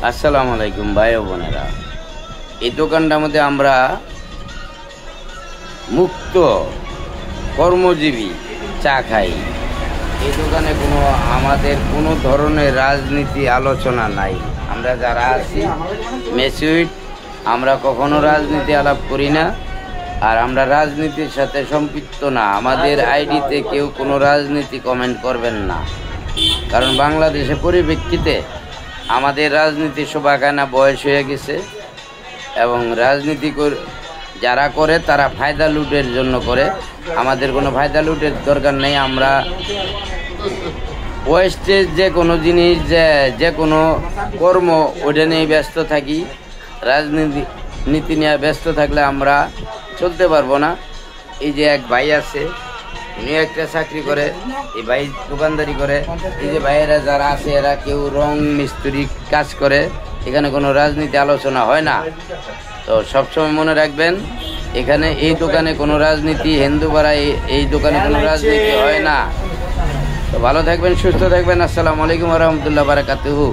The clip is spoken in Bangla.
আসসালামু আলাইকুম ভাই ও বোনেরা। এই দোকানটার মধ্যে আমরা মুক্ত কর্মজীবী চা খাই। এই দোকানে আমাদের কোনো ধরনের রাজনীতি আলোচনা নাই। আমরা যারা আছি মেচুইড, আমরা কখনো রাজনীতি আলাপ করি না, আর আমরা রাজনীতির সাথে সম্পৃক্ত না। আমাদের আইডিতে কেউ কোনো রাজনীতি কমেন্ট করবেন না, কারণ বাংলাদেশের পরিপ্রেক্ষিতে আমাদের রাজনীতি শোভাকানা বয়স হয়ে গেছে, এবং রাজনীতি যারা করে তারা ফায়দা লুটের জন্য করে। আমাদের কোনো ফায়দা লুটের দরকার নেই। আমরা ওয়েস্টেজ যে কোনো জিনিস, যে কোনো কর্ম ওটা নিয়ে ব্যস্ত থাকি। রাজনীতি নিয়ে ব্যস্ত থাকলে আমরা চলতে পারবো না। এই যে এক ভাই আছে, উনি একটা চাকরি করে, এই ভাই দোকানদারি করে। এই যে ভাইয়েরা যারা আছে এরা কেউ রং মিস্ত্রি কাজ করে। এখানে কোনো রাজনীতি আলোচনা হয় না। তো সবসময় মনে রাখবেন, এখানে এই দোকানে কোনো রাজনীতি, হিন্দুপাড়ায় এই দোকানে কোনো রাজনীতি হয় না। তো ভালো থাকবেন, সুস্থ থাকবেন। আসসালামু আলাইকুম ওয়া রাহমাতুল্লাহি ওয়া বারাকাতুহু।